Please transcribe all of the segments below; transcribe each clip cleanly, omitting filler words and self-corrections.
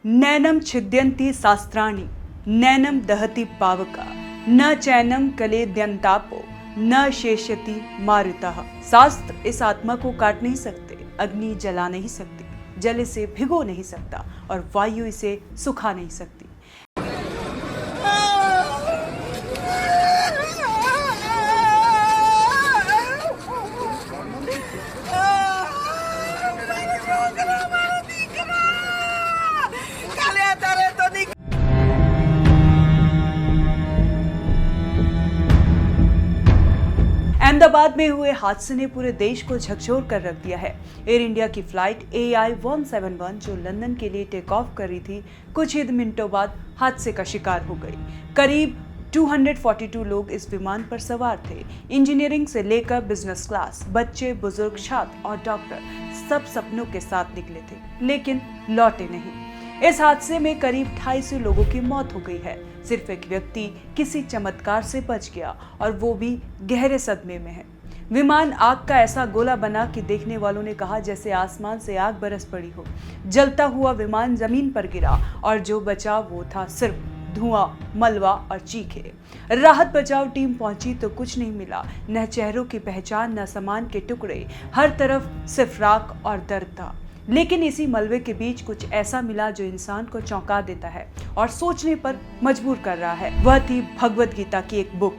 नैनम छिद्यन्ति शास्त्राणि नैनम दहति पावका न चैनम कलेद्यन्तापो न शेष्यति मारुतः। शास्त्र इस आत्मा को काट नहीं सकते, अग्नि जला नहीं सकती, जल इसे भिगो नहीं सकता और वायु इसे सुखा नहीं सकती। अहमदाबाद में हुए हादसे ने पूरे देश को झकझोर कर रख दिया है। एयर इंडिया की फ्लाइट AI-171 जो लंदन के लिए टेक ऑफ कर रही थी, कुछ ही मिनटों बाद हादसे का शिकार हो गई। करीब 242 लोग इस विमान पर सवार थे। इंजीनियरिंग से लेकर बिजनेस क्लास, बच्चे, बुजुर्ग, छात्र और डॉक्टर सब सपनों के साथ निकले थे, लेकिन लौटे नहीं। इस हादसे में करीब 250 लोगों की मौत हो गई है। सिर्फ एक व्यक्ति किसी चमत्कार से बच गया और वो भी गहरे सदमे में है। विमान आग का ऐसा गोला बना कि देखने वालों ने कहा जैसे आसमान से आग बरस पड़ी हो। जलता हुआ विमान जमीन पर गिरा और जो बचा वो था सिर्फ धुआं, मलबा और चीखे। राहत बचाव टीम पहुंची तो कुछ नहीं मिला, न चेहरों की पहचान, न सामान के टुकड़े, हर तरफ सिर्फ राख और दर्द था। लेकिन इसी मलबे के बीच कुछ ऐसा मिला जो इंसान को चौंका देता है और सोचने पर मजबूर कर रहा है। वह थी भगवत गीता की एक बुक।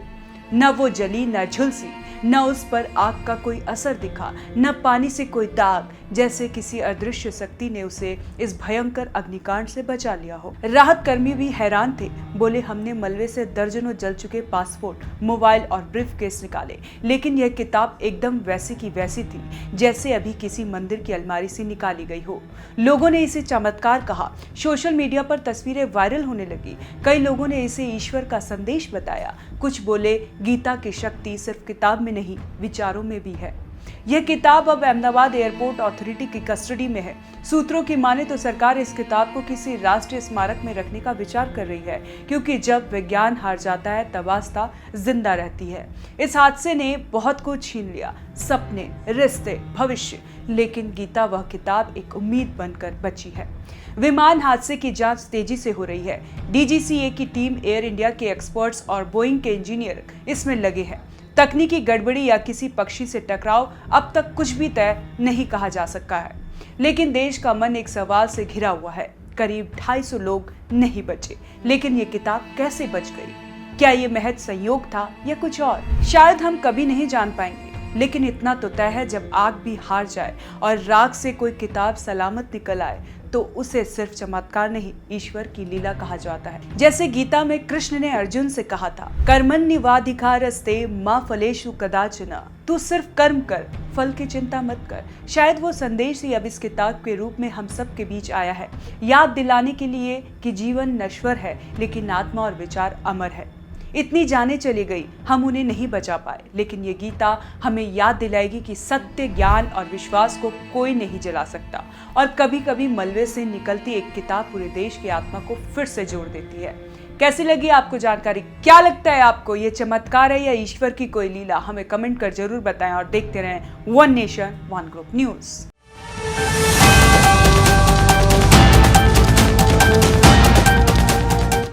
न वो जली, न झुलसी, न उस पर आग का कोई असर दिखा, न पानी से कोई दाग, जैसे किसी अदृश्य शक्ति ने उसे इस भयंकर अग्निकांड से बचा लिया हो। राहत कर्मी भी हैरान थे। बोले, हमने मलबे से दर्जनों जल चुके पासपोर्ट, मोबाइल और ब्रीफकेस निकाले, लेकिन यह किताब एकदम वैसी की वैसी थी जैसे अभी किसी मंदिर की अलमारी से निकाली गई हो। लोगों ने इसे चमत्कार कहा। सोशल मीडिया पर तस्वीरें वायरल होने लगी। कई लोगों ने इसे ईश्वर का संदेश बताया। कुछ बोले, गीता की शक्ति सिर्फ किताब में नहीं, विचारों में भी है। यह किताब अब अहमदाबाद एयरपोर्ट अथॉरिटी की कस्टडी में है। सूत्रों की माने तो सरकार इस किताब को किसी राष्ट्रीय स्मारक में रखने का विचार कर रही है, क्योंकि जब विज्ञान हार जाता है तब आस्था जिंदा रहती है। इस हादसे ने बहुत कुछ छीन लिया, सपने, रिश्ते, भविष्य, लेकिन गीता वह किताब एक उम्मीद बनकर बची है। विमान हादसे की जांच तेजी से हो रही है। DGCA की टीम, एयर इंडिया के एक्सपर्ट्स और बोइंग के इंजीनियर इसमें लगे हैं। तकनीकी गड़बड़ी या किसी पक्षी से टकराव, अब तक कुछ भी तय नहीं कहा जा सका है। लेकिन देश का मन एक सवाल से घिरा हुआ है। करीब 250 लोग नहीं बचे, लेकिन ये किताब कैसे बच गई? क्या ये महज संयोग था या कुछ और? शायद हम कभी नहीं जान पाएंगे, लेकिन इतना तो तय है, जब आग भी हार जाए और राख से कोई किताब सलामत निकल आए तो उसे सिर्फ चमत्कार नहीं, ईश्वर की लीला कहा जाता है। जैसे गीता में कृष्ण ने अर्जुन से कहा था, कर्मण्येवाधिकारस्ते मा फलेषु कदाचन, तू सिर्फ कर्म कर, फल की चिंता मत कर। शायद वो संदेश ही अब इस किताब के रूप में हम सब के बीच आया है, याद दिलाने के लिए कि जीवन नश्वर है लेकिन आत्मा और विचार अमर है। इतनी जाने चली गई, हम उन्हें नहीं बचा पाए, लेकिन ये गीता हमें याद दिलाएगी कि सत्य, ज्ञान और विश्वास को कोई नहीं जला सकता। और कभी कभी मलबे से निकलती एक किताब पूरे देश की आत्मा को फिर से जोड़ देती है। कैसी लगी आपको जानकारी? क्या लगता है आपको, ये चमत्कार है या ईश्वर की कोई लीला? हमें कमेंट कर जरूर बताएं और देखते रहें one nation one group news.